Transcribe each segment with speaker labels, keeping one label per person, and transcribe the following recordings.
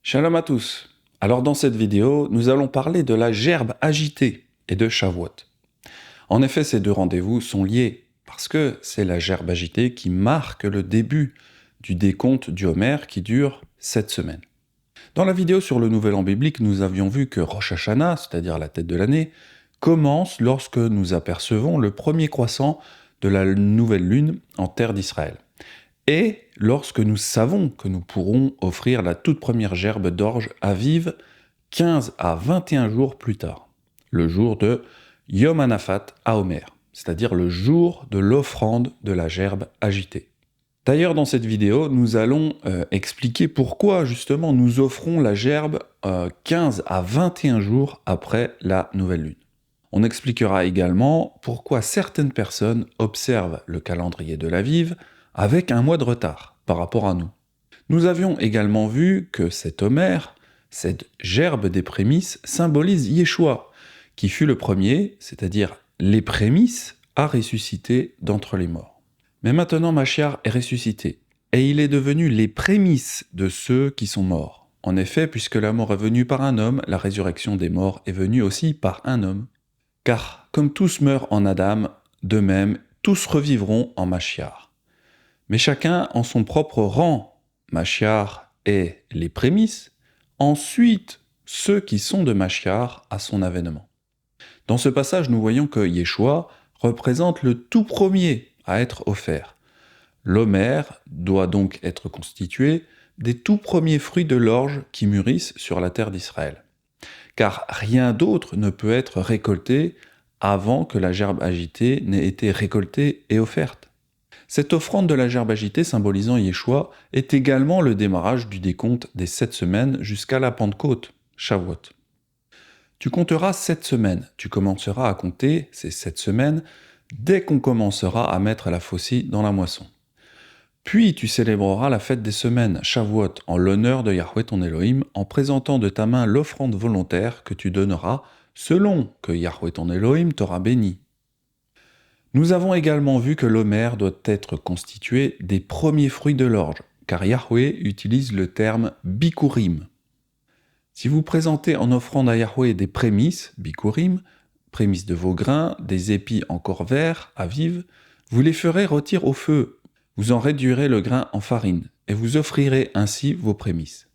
Speaker 1: Shalom à tous. Alors dans cette vidéo, nous allons parler de la gerbe agitée et de Shavuot. En effet, ces deux rendez-vous sont liés, parce que c'est la gerbe agitée qui marque le début du décompte du Homer qui dure 7 semaines. Dans la vidéo sur le Nouvel An biblique, nous avions vu que Rosh Hashanah, c'est-à-dire la tête de l'année, commence lorsque nous apercevons le premier croissant de la nouvelle lune en terre d'Israël. Et lorsque nous savons que nous pourrons offrir la toute première gerbe d'orge à vive 15 à 21 jours plus tard, le jour de Yom Hanafat à Homer, c'est-à-dire le jour de l'offrande de la gerbe agitée. D'ailleurs, dans cette vidéo, nous allons expliquer pourquoi justement nous offrons la gerbe 15 à 21 jours après la nouvelle lune. On expliquera également pourquoi certaines personnes observent le calendrier de l'Aviv avec un mois de retard par rapport à nous. Nous avions également vu que cet Homer, cette gerbe des prémices, symbolise Yeshua, qui fut le premier, c'est-à-dire les prémices, à ressusciter d'entre les morts. Mais maintenant Machiar est ressuscité, et il est devenu les prémices de ceux qui sont morts. En effet, puisque la mort est venue par un homme, la résurrection des morts est venue aussi par un homme. Car, comme tous meurent en Adam, de même, tous revivront en Machiar. Mais chacun en son propre rang. Machiar est les prémices, ensuite ceux qui sont de Machiar à son avènement. Dans ce passage, nous voyons que Yeshua représente le tout premier à être offert. L'Homer doit donc être constitué des tout premiers fruits de l'orge qui mûrissent sur la terre d'Israël. Car rien d'autre ne peut être récolté avant que la gerbe agitée n'ait été récoltée et offerte. Cette offrande de la gerbe agitée symbolisant Yeshua est également le démarrage du décompte des 7 semaines jusqu'à la Pentecôte, Shavuot. Tu compteras 7 semaines, tu commenceras à compter ces 7 semaines dès qu'on commencera à mettre la faucille dans la moisson. Puis tu célébreras la fête des semaines, Shavuot, en l'honneur de Yahweh ton Elohim, en présentant de ta main l'offrande volontaire que tu donneras selon que Yahweh ton Elohim t'aura béni. Nous avons également vu que l'Homer doit être constitué des premiers fruits de l'orge, car Yahweh utilise le terme bikurim. Si vous présentez en offrande à Yahweh des prémices, bikurim, prémices de vos grains, des épis encore verts, à vive, vous les ferez rôtir au feu. Vous en réduirez le grain en farine, et vous offrirez ainsi vos prémices.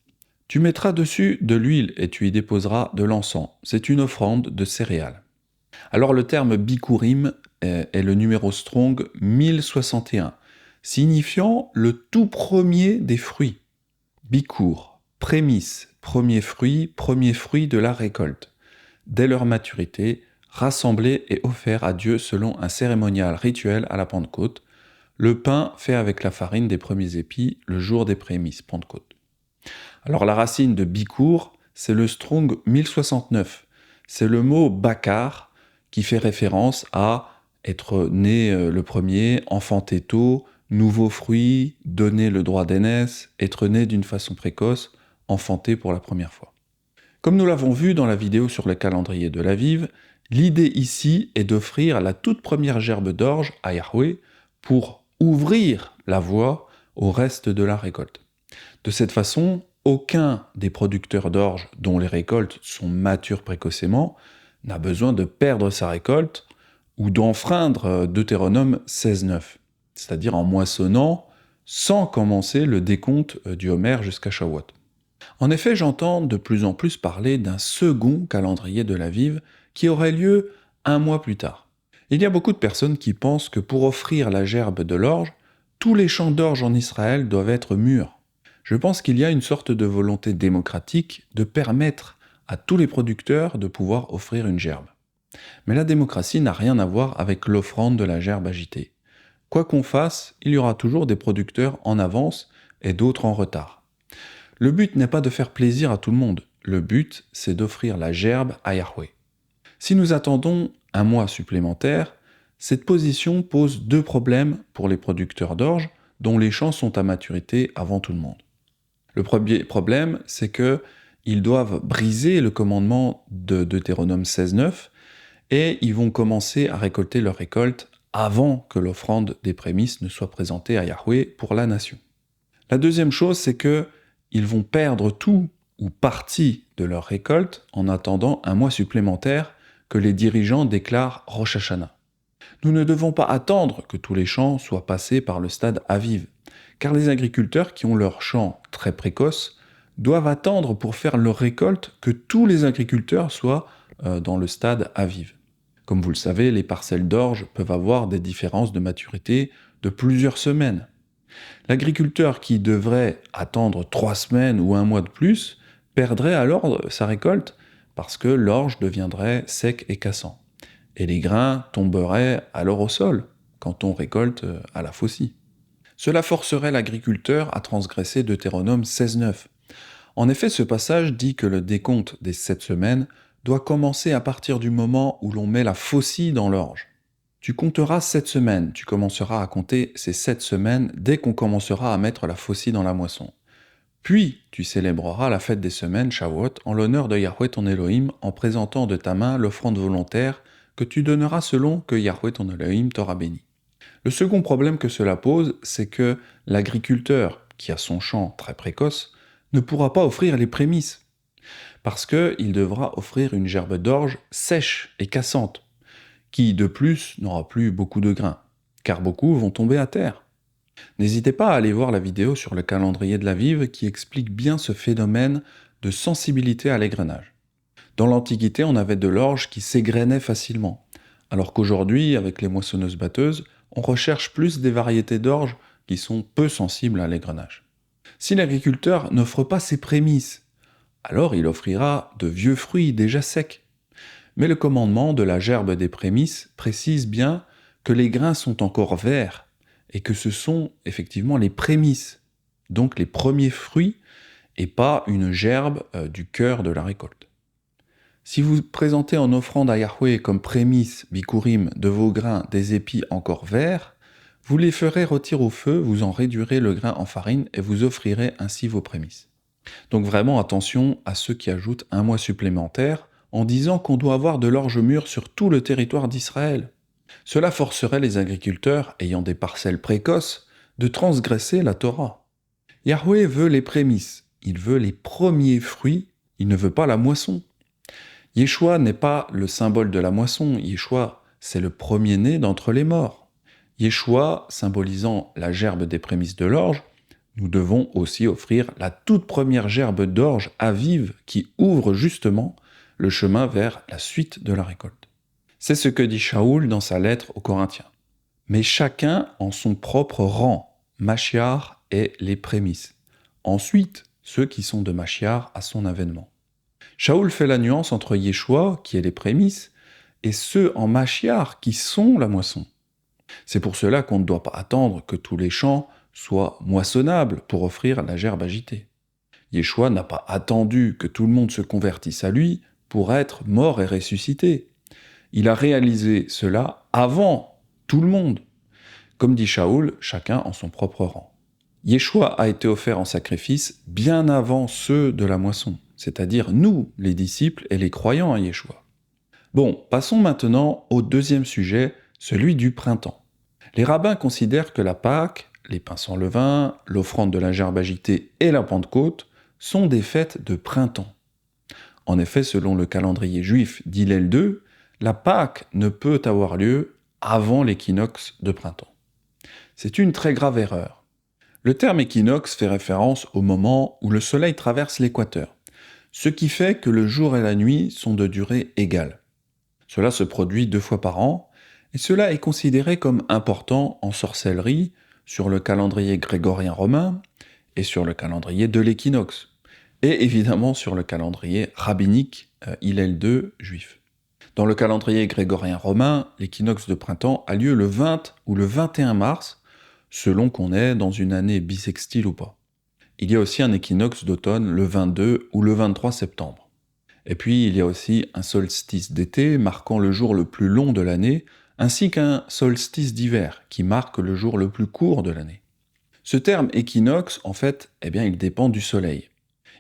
Speaker 1: Tu mettras dessus de l'huile et tu y déposeras de l'encens. C'est une offrande de céréales. Alors le terme bikurim est le numéro strong 1061, signifiant le tout premier des fruits. Bikur, prémisse, premier fruit de la récolte. Dès leur maturité, rassemblés et offerts à Dieu selon un cérémonial rituel à la Pentecôte, le pain fait avec la farine des premiers épis le jour des prémices, Pentecôte. Alors la racine de bikur, c'est le strong 1069. C'est le mot bakar qui fait référence à être né le premier, enfanté tôt, nouveau fruit, donner le droit d'aînesse, être né d'une façon précoce, enfanté pour la première fois. Comme nous l'avons vu dans la vidéo sur le calendrier de l'Aviv, l'idée ici est d'offrir la toute première gerbe d'orge à Yahweh pour ouvrir la voie au reste de la récolte. De cette façon, aucun des producteurs d'orge dont les récoltes sont matures précocement n'a besoin de perdre sa récolte ou d'enfreindre Deutéronome 16.9, c'est-à-dire en moissonnant sans commencer le décompte du Homer jusqu'à Shavuot. En effet, j'entends de plus en plus parler d'un second calendrier de l'Aviv qui aurait lieu un mois plus tard. Il y a beaucoup de personnes qui pensent que pour offrir la gerbe de l'orge, tous les champs d'orge en Israël doivent être mûrs. Je pense qu'il y a une sorte de volonté démocratique de permettre à tous les producteurs de pouvoir offrir une gerbe. Mais la démocratie n'a rien à voir avec l'offrande de la gerbe agitée. Quoi qu'on fasse, il y aura toujours des producteurs en avance et d'autres en retard. Le but n'est pas de faire plaisir à tout le monde, le but c'est d'offrir la gerbe à Yahweh. Si nous attendons un mois supplémentaire, cette position pose deux problèmes pour les producteurs d'orge dont les champs sont à maturité avant tout le monde. Le premier problème, c'est qu'ils doivent briser le commandement de Deutéronome 16.9 et ils vont commencer à récolter leur récolte avant que l'offrande des prémices ne soit présentée à Yahweh pour la nation. La deuxième chose, c'est qu'ils vont perdre tout ou partie de leur récolte en attendant un mois supplémentaire que les dirigeants déclarent Rosh Hashanah. Nous ne devons pas attendre que tous les champs soient passés par le stade Aviv, car les agriculteurs qui ont leurs champs très précoces doivent attendre pour faire leur récolte que tous les agriculteurs soient dans le stade Aviv. Comme vous le savez, les parcelles d'orge peuvent avoir des différences de maturité de plusieurs semaines. L'agriculteur qui devrait attendre 3 semaines ou un mois de plus perdrait alors sa récolte parce que l'orge deviendrait sec et cassant. Et les grains tomberaient alors au sol quand on récolte à la faucille. Cela forcerait l'agriculteur à transgresser Deutéronome 16.9. En effet, ce passage dit que le décompte des 7 semaines doit commencer à partir du moment où l'on met la faucille dans l'orge. Tu compteras 7 semaines, tu commenceras à compter ces 7 semaines dès qu'on commencera à mettre la faucille dans la moisson. Puis tu célébreras la fête des semaines, Shavuot, en l'honneur de Yahweh ton Elohim, en présentant de ta main l'offrande volontaire que tu donneras selon que Yahweh ton Elohim t'aura béni. Le second problème que cela pose, c'est que l'agriculteur qui a son champ très précoce ne pourra pas offrir les prémices, parce qu'il devra offrir une gerbe d'orge sèche et cassante, qui de plus n'aura plus beaucoup de grains, car beaucoup vont tomber à terre. N'hésitez pas à aller voir la vidéo sur le calendrier de l'Aviv qui explique bien ce phénomène de sensibilité à l'égrenage. Dans l'Antiquité, on avait de l'orge qui s'égrenait facilement, alors qu'aujourd'hui, avec les moissonneuses-batteuses, on recherche plus des variétés d'orge qui sont peu sensibles à l'égrenage. Si l'agriculteur n'offre pas ses prémices, alors il offrira de vieux fruits déjà secs. Mais le commandement de la gerbe des prémices précise bien que les grains sont encore verts et que ce sont effectivement les prémices, donc les premiers fruits, et pas une gerbe du cœur de la récolte. Si vous présentez en offrande à Yahweh comme prémices, bikurim, de vos grains, des épis encore verts, vous les ferez rôtir au feu, vous en réduirez le grain en farine et vous offrirez ainsi vos prémices. Donc vraiment attention à ceux qui ajoutent un mois supplémentaire en disant qu'on doit avoir de l'orge mûre sur tout le territoire d'Israël. Cela forcerait les agriculteurs ayant des parcelles précoces de transgresser la Torah. Yahweh veut les prémices, il veut les premiers fruits, il ne veut pas la moisson. Yeshua n'est pas le symbole de la moisson, Yeshua c'est le premier-né d'entre les morts. Yeshua symbolisant la gerbe des prémices de l'orge, nous devons aussi offrir la toute première gerbe d'orge à vive qui ouvre justement le chemin vers la suite de la récolte. C'est ce que dit Shaoul dans sa lettre aux Corinthiens. Mais chacun en son propre rang, Machiar et les prémices. Ensuite, ceux qui sont de Machiar à son avènement. Shaoul fait la nuance entre Yeshua, qui est les prémices, et ceux en Machiar qui sont la moisson. C'est pour cela qu'on ne doit pas attendre que tous les champs soient moissonnables pour offrir la gerbe agitée. Yeshua n'a pas attendu que tout le monde se convertisse à lui pour être mort et ressuscité. Il a réalisé cela avant tout le monde. Comme dit Shaoul, chacun en son propre rang. Yeshua a été offert en sacrifice bien avant ceux de la moisson, c'est-à-dire nous, les disciples et les croyants à Yeshua. Bon, passons maintenant au deuxième sujet, celui du printemps. Les rabbins considèrent que la Pâque, les pains sans levain, l'offrande de la gerbe agitée et la Pentecôte sont des fêtes de printemps. En effet, selon le calendrier juif d'Hillel II, la Pâque ne peut avoir lieu avant l'équinoxe de printemps. C'est une très grave erreur. Le terme équinoxe fait référence au moment où le soleil traverse l'équateur, ce qui fait que le jour et la nuit sont de durée égale. Cela se produit 2 fois par an, et cela est considéré comme important en sorcellerie sur le calendrier grégorien romain et sur le calendrier de l'équinoxe, et évidemment sur le calendrier rabbinique Hillel II juif. Dans le calendrier grégorien romain, l'équinoxe de printemps a lieu le 20 ou le 21 mars, selon qu'on est dans une année bissextile ou pas. Il y a aussi un équinoxe d'automne le 22 ou le 23 septembre. Et puis il y a aussi un solstice d'été marquant le jour le plus long de l'année, ainsi qu'un solstice d'hiver qui marque le jour le plus court de l'année. Ce terme équinoxe, en fait, il dépend du soleil.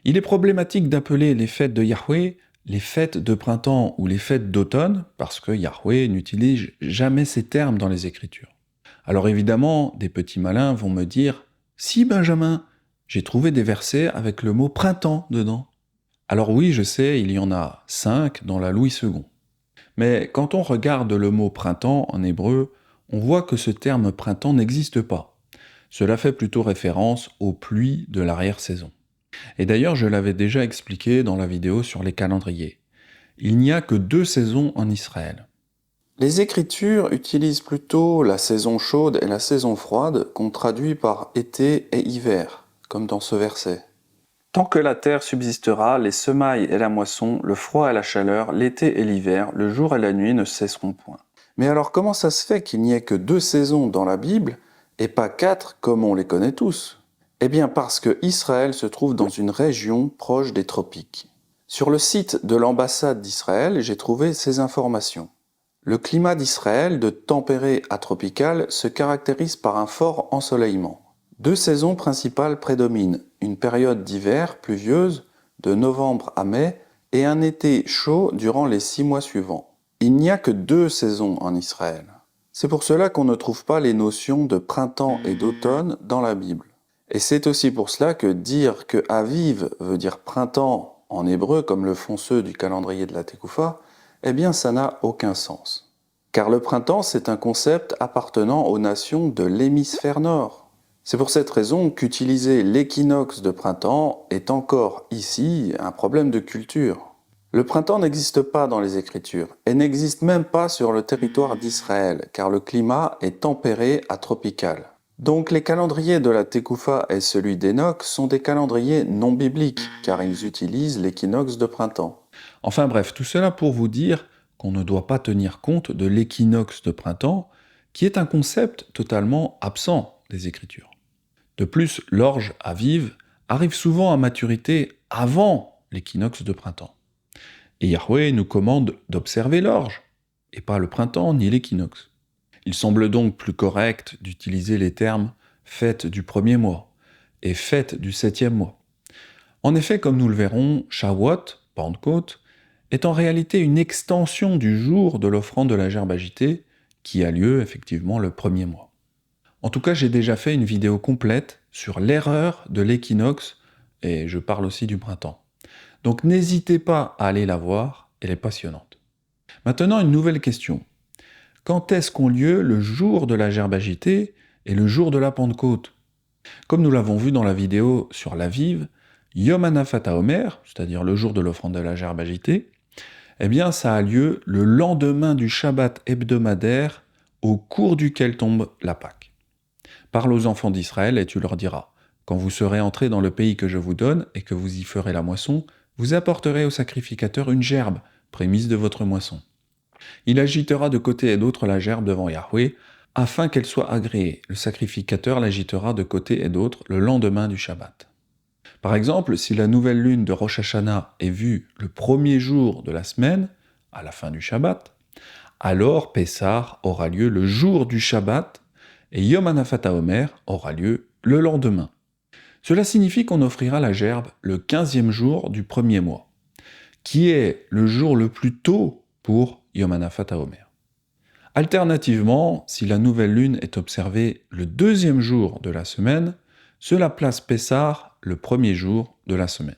Speaker 1: Il est problématique d'appeler les fêtes de Yahweh les fêtes de printemps ou les fêtes d'automne, parce que Yahweh n'utilise jamais ces termes dans les Écritures. Alors évidemment, des petits malins vont me dire « Si Benjamin, j'ai trouvé des versets avec le mot printemps dedans. » Alors oui, je sais, il y en a 5 dans la Louis II. Mais quand on regarde le mot printemps en hébreu, on voit que ce terme printemps n'existe pas. Cela fait plutôt référence aux pluies de l'arrière-saison. Et d'ailleurs, je l'avais déjà expliqué dans la vidéo sur les calendriers. Il n'y a que 2 saisons en Israël. Les Écritures utilisent plutôt la saison chaude et la saison froide qu'on traduit par été et hiver, comme dans ce verset. Tant que la terre subsistera, les semailles et la moisson, le froid et la chaleur, l'été et l'hiver, le jour et la nuit ne cesseront point. Mais alors comment ça se fait qu'il n'y ait que 2 saisons dans la Bible et pas 4 comme on les connaît tous? Eh bien parce que Israël se trouve dans une région proche des tropiques. Sur le site de l'ambassade d'Israël, j'ai trouvé ces informations. Le climat d'Israël, de tempéré à tropical, se caractérise par un fort ensoleillement. 2 saisons principales prédominent, une période d'hiver pluvieuse, de novembre à mai, et un été chaud durant les 6 mois suivants. Il n'y a que 2 saisons en Israël. C'est pour cela qu'on ne trouve pas les notions de printemps et d'automne dans la Bible. Et c'est aussi pour cela que dire que Aviv veut dire printemps en hébreu, comme le font ceux du calendrier de la Tekoufa, eh bien ça n'a aucun sens. Car le printemps, c'est un concept appartenant aux nations de l'hémisphère nord. C'est pour cette raison qu'utiliser l'équinoxe de printemps est encore ici un problème de culture. Le printemps n'existe pas dans les Écritures et n'existe même pas sur le territoire d'Israël, car le climat est tempéré à tropical. Donc les calendriers de la Tekoufa et celui d'Enoch sont des calendriers non bibliques, car ils utilisent l'équinoxe de printemps. Enfin bref, tout cela pour vous dire qu'on ne doit pas tenir compte de l'équinoxe de printemps, qui est un concept totalement absent des Écritures. De plus, l'orge Aviv arrive souvent à maturité avant l'équinoxe de printemps. Et Yahweh nous commande d'observer l'orge, et pas le printemps ni l'équinoxe. Il semble donc plus correct d'utiliser les termes « fête du premier mois » et « fête du 7e mois ». En effet, comme nous le verrons, Shavuot, Pentecôte, est en réalité une extension du jour de l'offrande de la gerbe agitée, qui a lieu effectivement le premier mois. En tout cas, j'ai déjà fait une vidéo complète sur l'erreur de l'équinoxe, et je parle aussi du printemps. Donc n'hésitez pas à aller la voir, elle est passionnante. Maintenant, une nouvelle question. Quand est-ce qu'ont lieu le jour de la gerbe agitée et le jour de la Pentecôte? Comme nous l'avons vu dans la vidéo sur l'Aviv, Yom Hanafat HaOmer, c'est-à-dire le jour de l'offrande de la gerbe agitée, eh bien ça a lieu le lendemain du Shabbat hebdomadaire au cours duquel tombe la Pâque. Parle aux enfants d'Israël et tu leur diras, quand vous serez entrés dans le pays que je vous donne et que vous y ferez la moisson, vous apporterez au sacrificateur une gerbe, prémisse de votre moisson. Il agitera de côté et d'autre la gerbe devant Yahweh, afin qu'elle soit agréée. Le sacrificateur l'agitera de côté et d'autre le lendemain du Shabbat. Par exemple, si la nouvelle lune de Rosh Hashanah est vue le premier jour de la semaine, à la fin du Shabbat, alors Pessah aura lieu le jour du Shabbat et Yom Hanafat HaOmer aura lieu le lendemain. Cela signifie qu'on offrira la gerbe le 15e jour du premier mois, qui est le jour le plus tôt pour Yom Hanafat HaOmer. Alternativement, si la nouvelle lune est observée le 2e jour de la semaine, cela place Pessah le 1er jour de la semaine.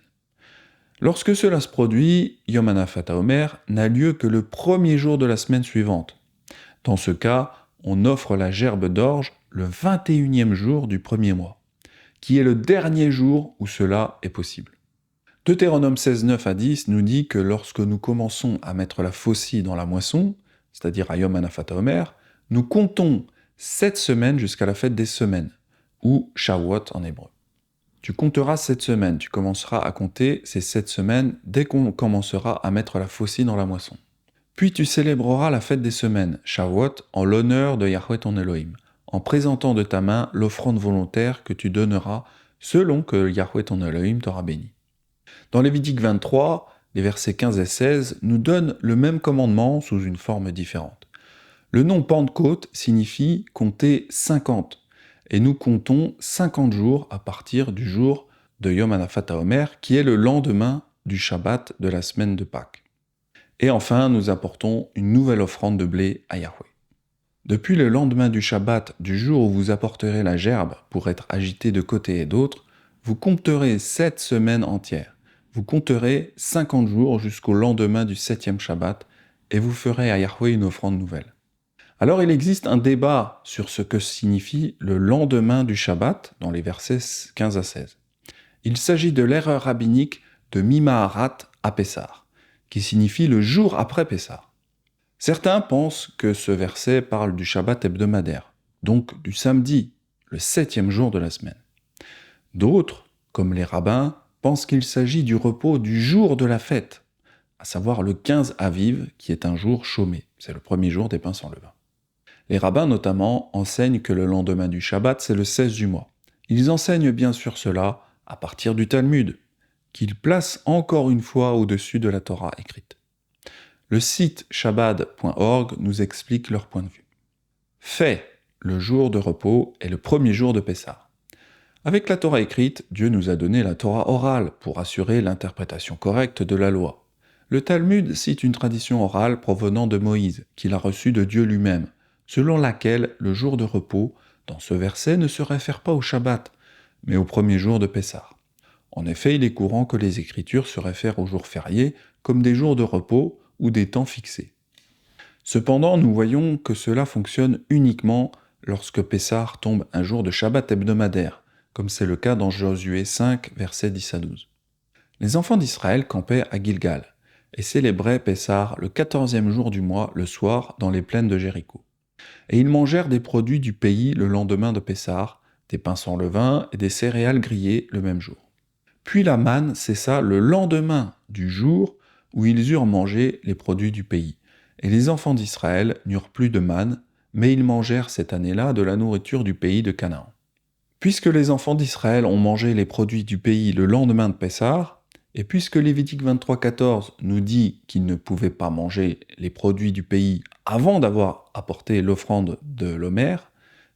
Speaker 1: Lorsque cela se produit, Yom Hanafat HaOmer n'a lieu que le 1er jour de la semaine suivante. Dans ce cas, on offre la gerbe d'orge le 21e jour du premier mois, qui est le dernier jour où cela est possible. Deutéronome 16, 9 à 10 nous dit que lorsque nous commençons à mettre la faucille dans la moisson, c'est-à-dire à Yom Hanafat HaOmer, nous comptons 7 semaines jusqu'à la fête des semaines, ou Shavuot en hébreu. Tu compteras 7 semaines, tu commenceras à compter ces 7 semaines dès qu'on commencera à mettre la faucille dans la moisson. Puis tu célébreras la fête des semaines, Shavuot, en l'honneur de Yahweh ton Elohim, en présentant de ta main l'offrande volontaire que tu donneras selon que Yahweh ton Elohim t'aura béni. Dans Lévitique 23, les versets 15 et 16 nous donnent le même commandement sous une forme différente. Le nom Pentecôte signifie compter 50, et nous comptons 50 jours à partir du jour de Yom Hanafat HaOmer, qui est le lendemain du Shabbat de la semaine de Pâques. Et enfin, nous apportons une nouvelle offrande de blé à Yahweh. Depuis le lendemain du Shabbat, du jour où vous apporterez la gerbe pour être agitée de côté et d'autre, vous compterez 7 semaines entières. vous compterez 50 jours jusqu'au lendemain du 7e Shabbat et vous ferez à Yahweh une offrande nouvelle. Alors il existe un débat sur ce que signifie le lendemain du Shabbat dans les versets 15 à 16. Il s'agit de l'erreur rabbinique de Mimaharat à Pessah, qui signifie le jour après Pessah. Certains pensent que ce verset parle du Shabbat hebdomadaire, donc du samedi, le 7e jour de la semaine. D'autres, comme les rabbins, pensent qu'il s'agit du repos du jour de la fête, à savoir le 15 Aviv, qui est un jour chômé, c'est le premier jour des pains sans levain. Les rabbins notamment enseignent que le lendemain du Shabbat, c'est le 16 du mois. Ils enseignent bien sûr cela à partir du Talmud, qu'ils placent encore une fois au-dessus de la Torah écrite. Le site shabbat.org nous explique leur point de vue. Fait, le jour de repos est le premier jour de Pessah. Avec la Torah écrite, Dieu nous a donné la Torah orale pour assurer l'interprétation correcte de la loi. Le Talmud cite une tradition orale provenant de Moïse, qu'il a reçue de Dieu lui-même, selon laquelle le jour de repos, dans ce verset, ne se réfère pas au Shabbat, mais au premier jour de Pessah. En effet, il est courant que les Écritures se réfèrent aux jours fériés comme des jours de repos ou des temps fixés. Cependant, nous voyons que cela fonctionne uniquement lorsque Pessah tombe un jour de Shabbat hebdomadaire, comme c'est le cas dans Josué 5, versets 10 à 12. Les enfants d'Israël campaient à Gilgal et célébraient Pessah le 14e jour du mois, le soir, dans les plaines de Jéricho. Et ils mangèrent des produits du pays le lendemain de Pessah, des pains sans levain et des céréales grillées le même jour. Puis la manne cessa le lendemain du jour où ils eurent mangé les produits du pays. Et les enfants d'Israël n'eurent plus de manne, mais ils mangèrent cette année-là de la nourriture du pays de Canaan. Puisque les enfants d'Israël ont mangé les produits du pays le lendemain de Pessah, et puisque Lévitique 23,14 nous dit qu'ils ne pouvaient pas manger les produits du pays avant d'avoir apporté l'offrande de l'Omer,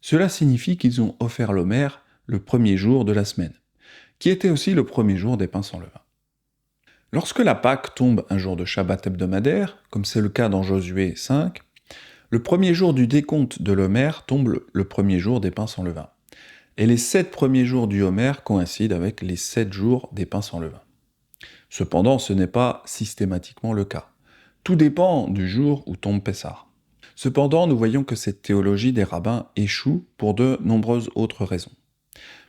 Speaker 1: cela signifie qu'ils ont offert l'Omer le premier jour de la semaine, qui était aussi le premier jour des pains sans levain. Lorsque la Pâque tombe un jour de Shabbat hebdomadaire, comme c'est le cas dans Josué 5, le premier jour du décompte de l'Omer tombe le premier jour des pains sans levain. Et les 7 premiers jours du Homer coïncident avec les 7 jours des pains sans levain. Cependant, ce n'est pas systématiquement le cas. Tout dépend du jour où tombe Pessah. Cependant, nous voyons que cette théologie des rabbins échoue pour de nombreuses autres raisons.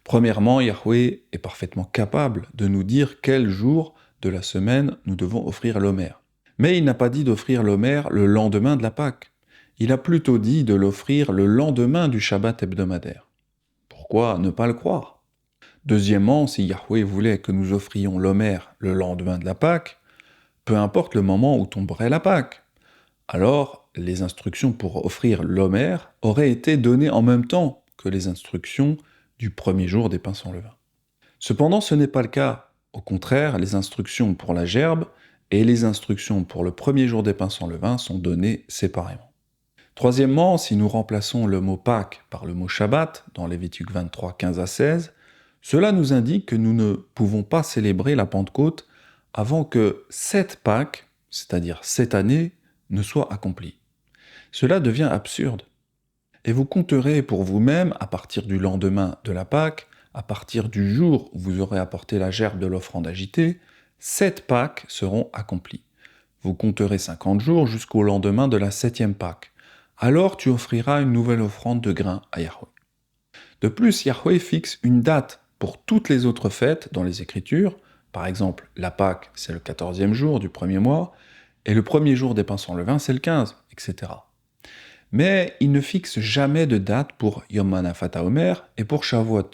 Speaker 1: Premièrement, Yahweh est parfaitement capable de nous dire quel jour de la semaine nous devons offrir l'Homer. Mais il n'a pas dit d'offrir l'Homer le lendemain de la Pâque. Il a plutôt dit de l'offrir le lendemain du Shabbat hebdomadaire. Pourquoi ne pas le croire ? Deuxièmement, si Yahweh voulait que nous offrions l'Homer le lendemain de la Pâque, peu importe le moment où tomberait la Pâque, alors les instructions pour offrir l'Homer auraient été données en même temps que les instructions du premier jour des pains sans levain. Cependant, ce n'est pas le cas. Au contraire, les instructions pour la gerbe et les instructions pour le premier jour des pains sans levain sont données séparément. Troisièmement, si nous remplaçons le mot Pâques par le mot Shabbat dans Lévitique 23, 15 à 16, cela nous indique que nous ne pouvons pas célébrer la Pentecôte avant que cette Pâques, c'est-à-dire cette année, ne soit accomplie. Cela devient absurde. Et vous compterez pour vous-même, à partir du lendemain de la Pâque, à partir du jour où vous aurez apporté la gerbe de l'offrande agitée, 7 Pâques seront accomplies. Vous compterez 50 jours jusqu'au lendemain de la 7e Pâque. Alors tu offriras une nouvelle offrande de grains à Yahweh. De plus, Yahweh fixe une date pour toutes les autres fêtes dans les Écritures. Par exemple, la Pâque, c'est le 14e jour du premier mois, et le premier jour des pains sans levain, c'est le 15, etc. Mais il ne fixe jamais de date pour Yom Hanafat HaOmer et pour Shavuot.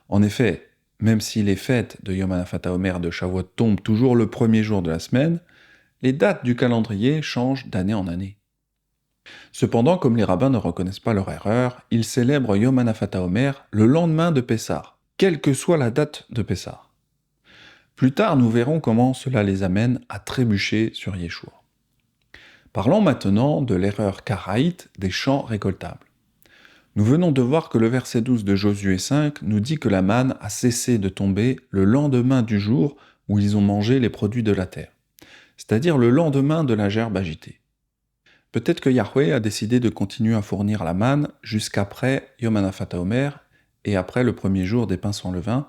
Speaker 1: En effet, même si les fêtes de Yom Hanafat HaOmer et de Shavuot tombent toujours le premier jour de la semaine, les dates du calendrier changent d'année en année. Cependant, comme les rabbins ne reconnaissent pas leur erreur, ils célèbrent Yom Hanafat HaOmer le lendemain de Pessah, quelle que soit la date de Pessah. Plus tard, nous verrons comment cela les amène à trébucher sur Yeshua. Parlons maintenant de l'erreur karaïte des champs récoltables. Nous venons de voir que le verset 12 de Josué 5 nous dit que la manne a cessé de tomber le lendemain du jour où ils ont mangé les produits de la terre, c'est-à-dire le lendemain de la gerbe agitée. Peut-être que Yahweh a décidé de continuer à fournir la manne jusqu'après Yom Hanafat HaOmer et après le premier jour des pains sans levain,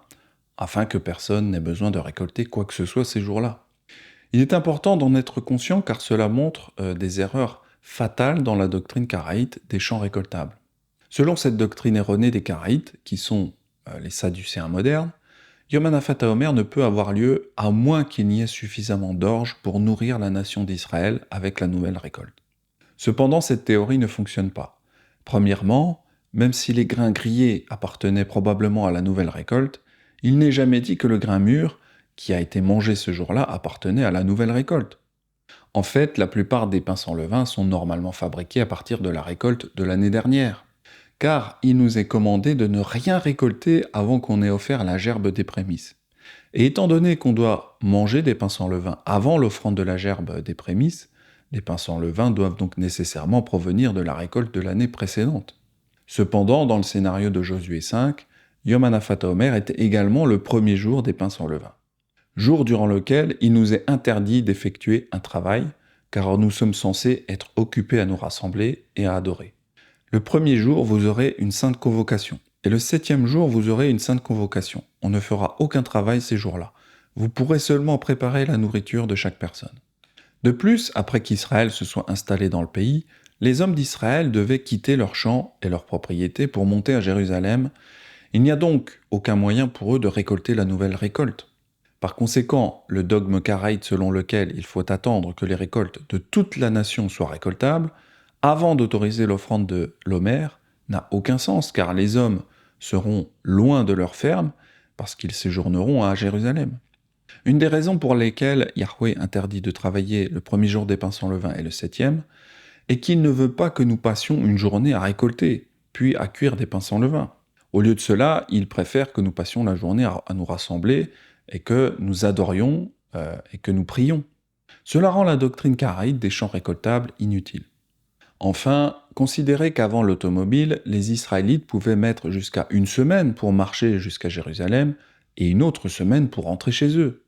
Speaker 1: afin que personne n'ait besoin de récolter quoi que ce soit ces jours-là. Il est important d'en être conscient car cela montre des erreurs fatales dans la doctrine karaïte des champs récoltables. Selon cette doctrine erronée des Karaïtes, qui sont les Sadducéens modernes, Yom Hanafat HaOmer ne peut avoir lieu à moins qu'il n'y ait suffisamment d'orge pour nourrir la nation d'Israël avec la nouvelle récolte. Cependant, cette théorie ne fonctionne pas. Premièrement, même si les grains grillés appartenaient probablement à la nouvelle récolte, il n'est jamais dit que le grain mûr, qui a été mangé ce jour-là, appartenait à la nouvelle récolte. En fait, la plupart des pains sans levain sont normalement fabriqués à partir de la récolte de l'année dernière. Car il nous est commandé de ne rien récolter avant qu'on ait offert la gerbe des prémices. Et étant donné qu'on doit manger des pains sans levain avant l'offrande de la gerbe des prémices, les pains sans levain doivent donc nécessairement provenir de la récolte de l'année précédente. Cependant, dans le scénario de Josué 5, Yom Hanafat HaOmer était également le premier jour des pains sans levain. Jour durant lequel il nous est interdit d'effectuer un travail, car nous sommes censés être occupés à nous rassembler et à adorer. Le premier jour, vous aurez une sainte convocation. Et le 7e jour, vous aurez une sainte convocation. On ne fera aucun travail ces jours-là. Vous pourrez seulement préparer la nourriture de chaque personne. De plus, après qu'Israël se soit installé dans le pays, les hommes d'Israël devaient quitter leurs champs et leurs propriétés pour monter à Jérusalem. Il n'y a donc aucun moyen pour eux de récolter la nouvelle récolte. Par conséquent, le dogme karaïte selon lequel il faut attendre que les récoltes de toute la nation soient récoltables, avant d'autoriser l'offrande de l'Omer, n'a aucun sens, car les hommes seront loin de leur ferme, parce qu'ils séjourneront à Jérusalem. Une des raisons pour lesquelles Yahweh interdit de travailler le premier jour des pains sans levain et le 7e, est qu'il ne veut pas que nous passions une journée à récolter, puis à cuire des pains sans levain. Au lieu de cela, il préfère que nous passions la journée à nous rassembler, et que nous adorions, et que nous prions. Cela rend la doctrine karaïte des champs récoltables inutile. Enfin, considérez qu'avant l'automobile, les Israélites pouvaient mettre jusqu'à une semaine pour marcher jusqu'à Jérusalem et une autre semaine pour rentrer chez eux.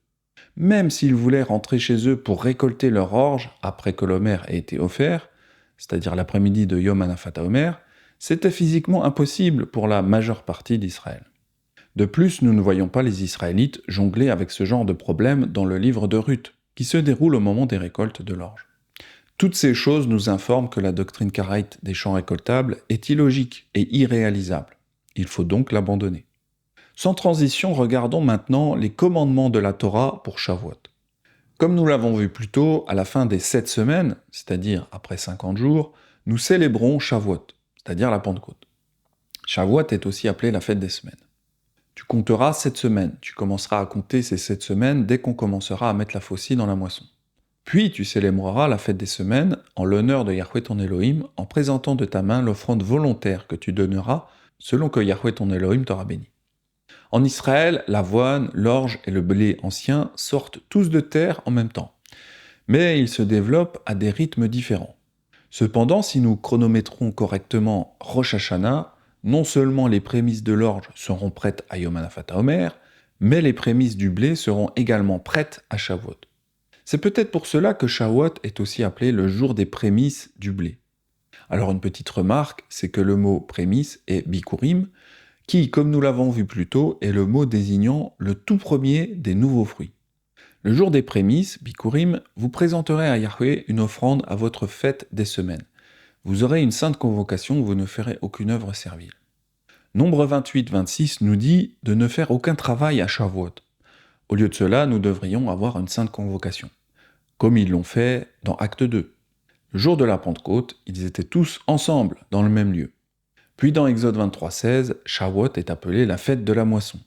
Speaker 1: Même s'ils voulaient rentrer chez eux pour récolter leur orge après que l'Omer ait été offert, c'est-à-dire l'après-midi de Yom Hanafat HaOmer, c'était physiquement impossible pour la majeure partie d'Israël. De plus, nous ne voyons pas les Israélites jongler avec ce genre de problème dans le livre de Ruth, qui se déroule au moment des récoltes de l'orge. Toutes ces choses nous informent que la doctrine karaïte des champs récoltables est illogique et irréalisable. Il faut donc l'abandonner. Sans transition, regardons maintenant les commandements de la Torah pour Shavuot. Comme nous l'avons vu plus tôt, à la fin des 7 semaines, c'est-à-dire après 50 jours, nous célébrons Shavuot, c'est-à-dire la Pentecôte. Shavuot est aussi appelée la fête des semaines. Tu compteras 7 semaines, tu commenceras à compter ces 7 semaines dès qu'on commencera à mettre la faucille dans la moisson. Puis tu célébreras la fête des semaines en l'honneur de Yahweh ton Elohim en présentant de ta main l'offrande volontaire que tu donneras selon que Yahweh ton Elohim t'aura béni. En Israël, l'avoine, l'orge et le blé ancien sortent tous de terre en même temps, mais ils se développent à des rythmes différents. Cependant, si nous chronométrons correctement Rosh Hashanah, non seulement les prémices de l'orge seront prêtes à Yom Hanafat HaOmer, mais les prémices du blé seront également prêtes à Shavuot. C'est peut-être pour cela que Shavuot est aussi appelé le jour des prémices du blé. Alors une petite remarque, c'est que le mot prémices est bikurim, qui, comme nous l'avons vu plus tôt, est le mot désignant le tout premier des nouveaux fruits. Le jour des prémices, bikurim, vous présenterez à Yahweh une offrande à votre fête des semaines. Vous aurez une sainte convocation où vous ne ferez aucune œuvre servile. Nombre 28-26 nous dit de ne faire aucun travail à Shavuot. Au lieu de cela, nous devrions avoir une sainte convocation, comme ils l'ont fait dans Acte 2. Le jour de la Pentecôte, ils étaient tous ensemble, dans le même lieu. Puis dans Exode 23-16, Shavuot est appelé la fête de la moisson.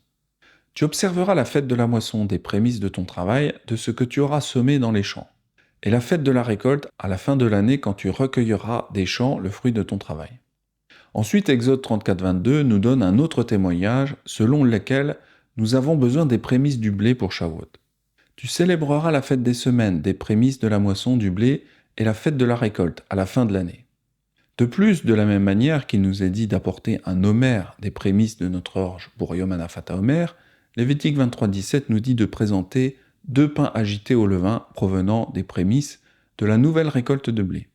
Speaker 1: Tu observeras la fête de la moisson des prémices de ton travail, de ce que tu auras semé dans les champs, et la fête de la récolte à la fin de l'année quand tu recueilleras des champs le fruit de ton travail. Ensuite, Exode 34-22 nous donne un autre témoignage selon lequel nous avons besoin des prémices du blé pour Shavuot. Tu célébreras la fête des semaines, des prémices de la moisson du blé et la fête de la récolte à la fin de l'année. De plus, de la même manière qu'il nous est dit d'apporter un omer des prémices de notre orge pour Yom Hanafat HaOmer, Lévitique 23-17 nous dit de présenter 2 pains agités au levain provenant des prémices de la nouvelle récolte de blé.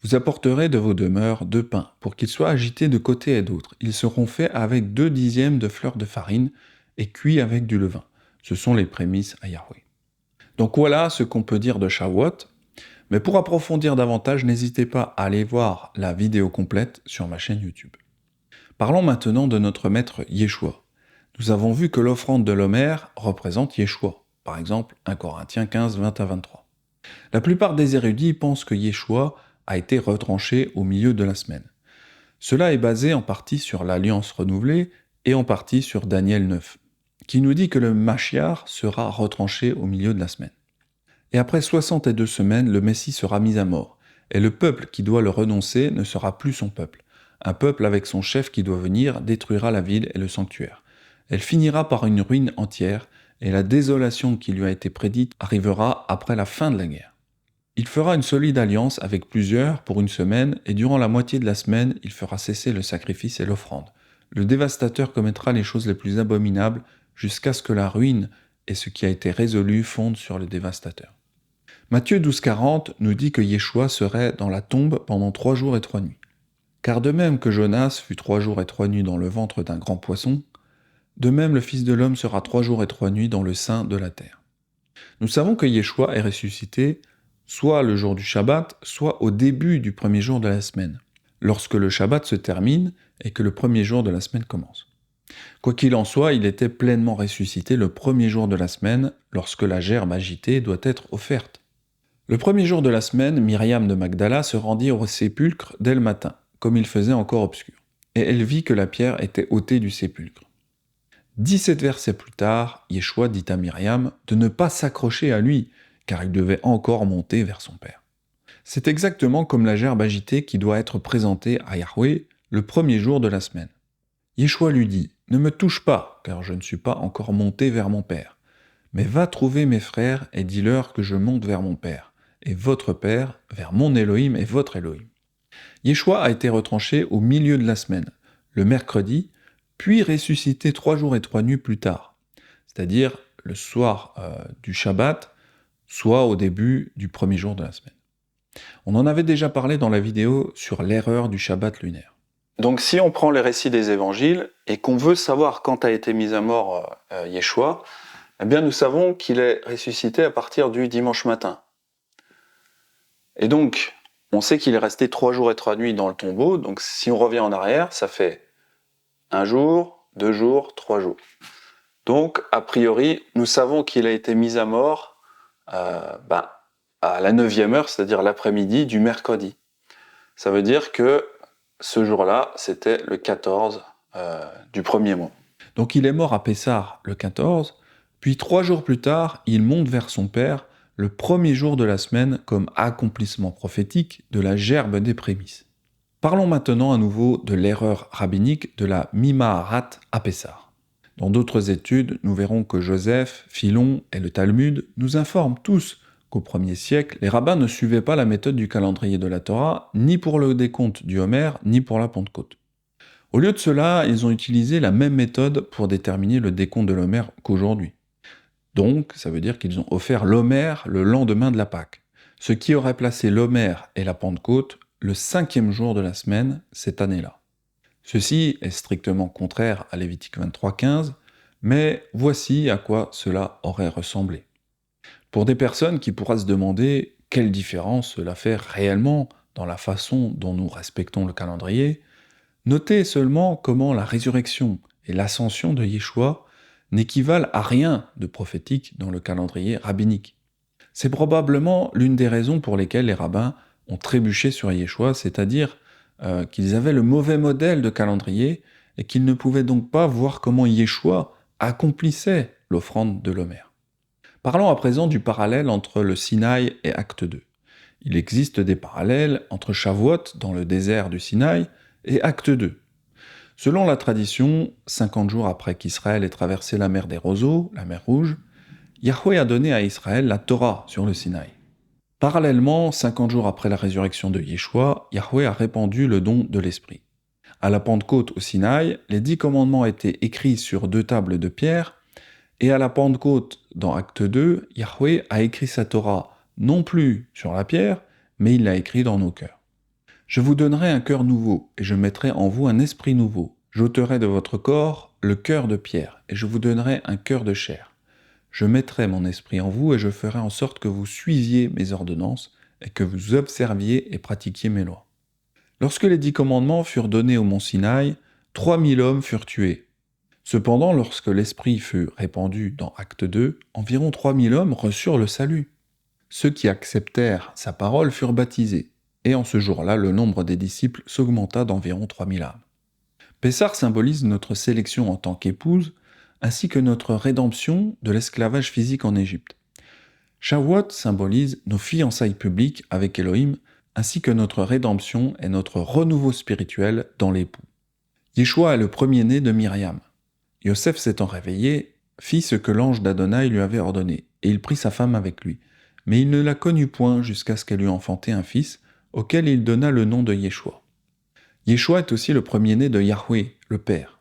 Speaker 1: Vous apporterez de vos demeures 2 pains pour qu'ils soient agités de côté et d'autre. Ils seront faits avec 2 dixièmes de fleur de farine et cuits avec du levain. Ce sont les prémices à Yahweh. Donc voilà ce qu'on peut dire de Shavuot. Mais pour approfondir davantage, n'hésitez pas à aller voir la vidéo complète sur ma chaîne YouTube. Parlons maintenant de notre maître Yeshua. Nous avons vu que l'offrande de l'Homer représente Yeshua. Par exemple, 1 Corinthiens 15, 20 à 23. La plupart des érudits pensent que Yeshua a été retranché au milieu de la semaine. Cela est basé en partie sur l'Alliance renouvelée et en partie sur Daniel 9, qui nous dit que le Mashiach sera retranché au milieu de la semaine. Et après 62 semaines, le Messie sera mis à mort, et le peuple qui doit le renoncer ne sera plus son peuple. Un peuple avec son chef qui doit venir détruira la ville et le sanctuaire. Elle finira par une ruine entière, et la désolation qui lui a été prédite arrivera après la fin de la guerre. Il fera une solide alliance avec plusieurs pour une semaine, et durant la moitié de la semaine, il fera cesser le sacrifice et l'offrande. Le dévastateur commettra les choses les plus abominables jusqu'à ce que la ruine et ce qui a été résolu fondent sur le dévastateur. Matthieu 12,40 nous dit que Yeshua serait dans la tombe pendant 3 jours et 3 nuits. Car de même que Jonas fut 3 jours et 3 nuits dans le ventre d'un grand poisson, de même le Fils de l'homme sera 3 jours et 3 nuits dans le sein de la terre. Nous savons que Yeshua est ressuscité soit le jour du Shabbat, soit au début du premier jour de la semaine, lorsque le Shabbat se termine et que le premier jour de la semaine commence. Quoi qu'il en soit, il était pleinement ressuscité le premier jour de la semaine, lorsque la gerbe agitée doit être offerte. Le premier jour de la semaine, Myriam de Magdala se rendit au sépulcre dès le matin, comme il faisait encore obscur, et elle vit que la pierre était ôtée du sépulcre. 17 versets plus tard, Yeshua dit à Myriam de ne pas s'accrocher à lui, car il devait encore monter vers son père. C'est exactement comme la gerbe agitée qui doit être présentée à Yahweh le premier jour de la semaine. Yeshua lui dit « Ne me touche pas, car je ne suis pas encore monté vers mon père, mais va trouver mes frères et dis-leur que je monte vers mon père, et votre père, vers mon Elohim et votre Elohim. » Yeshua a été retranché au milieu de la semaine, le mercredi, puis ressuscité 3 jours et 3 nuits plus tard, c'est-à-dire le soir du Shabbat, soit au début du premier jour de la semaine. On en avait déjà parlé dans la vidéo sur l'erreur du Shabbat lunaire. Donc si on prend les récits des évangiles et qu'on veut savoir quand a été mis à mort Yeshua, eh bien nous savons qu'il est ressuscité à partir du dimanche matin. Et donc, on sait qu'il est resté 3 jours et 3 nuits dans le tombeau, donc si on revient en arrière, ça fait 1 jour, 2 jours, 3 jours. Donc, a priori, nous savons qu'il a été mis à mort à la 9e heure, c'est-à-dire l'après-midi du mercredi. Ça veut dire que ce jour-là, c'était le 14 du premier mois. Donc il est mort à Pessah le 14, puis 3 jours plus tard, il monte vers son père le premier jour de la semaine comme accomplissement prophétique de la gerbe des prémices. Parlons maintenant à nouveau de l'erreur rabbinique de la Mimaharat à Pessah. Dans d'autres études, nous verrons que Joseph, Philon et le Talmud nous informent tous qu'au 1er siècle, les rabbins ne suivaient pas la méthode du calendrier de la Torah, ni pour le décompte du Homer, ni pour la Pentecôte. Au lieu de cela, ils ont utilisé la même méthode pour déterminer le décompte de l'Homer qu'aujourd'hui. Donc, ça veut dire qu'ils ont offert l'Homer le lendemain de la Pâque, ce qui aurait placé l'Homer et la Pentecôte le 5e jour de la semaine cette année-là. Ceci est strictement contraire à Lévitique 23:15, mais voici à quoi cela aurait ressemblé. Pour des personnes qui pourraient se demander quelle différence cela fait réellement dans la façon dont nous respectons le calendrier, notez seulement comment la résurrection et l'ascension de Yeshua n'équivalent à rien de prophétique dans le calendrier rabbinique. C'est probablement l'une des raisons pour lesquelles les rabbins ont trébuché sur Yeshua, c'est-à-dire qu'ils avaient le mauvais modèle de calendrier et qu'ils ne pouvaient donc pas voir comment Yeshua accomplissait l'offrande de l'Homer. Parlons à présent du parallèle entre le Sinaï et Acte 2. Il existe des parallèles entre Shavuot dans le désert du Sinaï et Acte 2. Selon la tradition, 50 jours après qu'Israël ait traversé la mer des roseaux, la mer Rouge, Yahweh a donné à Israël la Torah sur le Sinaï. Parallèlement, 50 jours après la résurrection de Yeshua, Yahweh a répandu le don de l'Esprit. À la Pentecôte au Sinaï, les 10 commandements étaient écrits sur 2 tables de pierre, et à la Pentecôte, dans Acte 2, Yahweh a écrit sa Torah non plus sur la pierre, mais il l'a écrit dans nos cœurs. Je vous donnerai un cœur nouveau, et je mettrai en vous un esprit nouveau. J'ôterai de votre corps le cœur de pierre, et je vous donnerai un cœur de chair. Je mettrai mon esprit en vous, et je ferai en sorte que vous suiviez mes ordonnances, et que vous observiez et pratiquiez mes lois. Lorsque les 10 commandements furent donnés au mont Sinaï, 3000 hommes furent tués. Cependant, lorsque l'Esprit fut répandu dans Acte 2, environ 3000 hommes reçurent le salut. Ceux qui acceptèrent sa parole furent baptisés, et en ce jour-là, le nombre des disciples s'augmenta d'environ 3000 âmes. Pessah symbolise notre sélection en tant qu'épouse, ainsi que notre rédemption de l'esclavage physique en Égypte. Shavuot symbolise nos fiançailles publiques avec Elohim, ainsi que notre rédemption et notre renouveau spirituel dans l'époux. Yeshua est le premier-né de Myriam. Yosef s'étant réveillé, fit ce que l'ange d'Adonai lui avait ordonné, et il prit sa femme avec lui. Mais il ne la connut point jusqu'à ce qu'elle eût enfanté un fils, auquel il donna le nom de Yeshua. Yeshua est aussi le premier-né de Yahweh, le Père.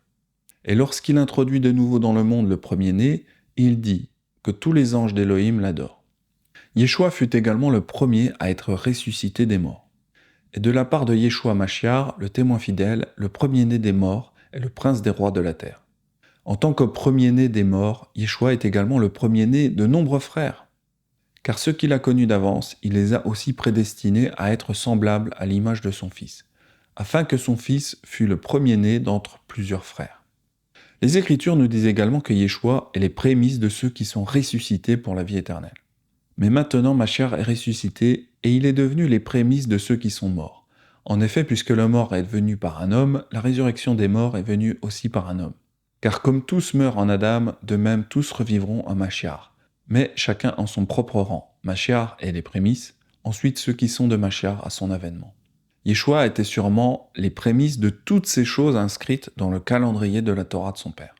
Speaker 1: Et lorsqu'il introduit de nouveau dans le monde le premier-né, il dit que tous les anges d'Elohim l'adorent. Yeshua fut également le premier à être ressuscité des morts. Et de la part de Yeshua Mashiach, le témoin fidèle, le premier-né des morts est le prince des rois de la terre. En tant que premier-né des morts, Yeshua est également le premier-né de nombreux frères. Car ceux qu'il a connus d'avance, il les a aussi prédestinés à être semblables à l'image de son Fils, afin que son Fils fût le premier-né d'entre plusieurs frères. Les Écritures nous disent également que Yeshua est les prémices de ceux qui sont ressuscités pour la vie éternelle. Mais maintenant, Mashiach est ressuscité et il est devenu les prémices de ceux qui sont morts. En effet, puisque le mort est venu par un homme, la résurrection des morts est venue aussi par un homme. Car comme tous meurent en Adam, de même tous revivront en Mashiach. Mais chacun en son propre rang. Mashiach est les prémices, ensuite ceux qui sont de Mashiach à son avènement. Yeshua était sûrement les prémices de toutes ces choses inscrites dans le calendrier de la Torah de son père.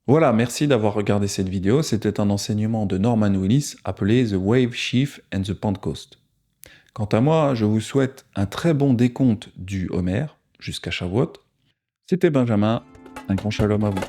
Speaker 1: Voilà, merci d'avoir regardé cette vidéo. C'était un enseignement de Norman Willis appelé The Wave Sheaf and the Pentecost. Quant à moi, je vous souhaite un très bon décompte du Homer jusqu'à Shavuot. C'était Benjamin, un grand shalom à vous.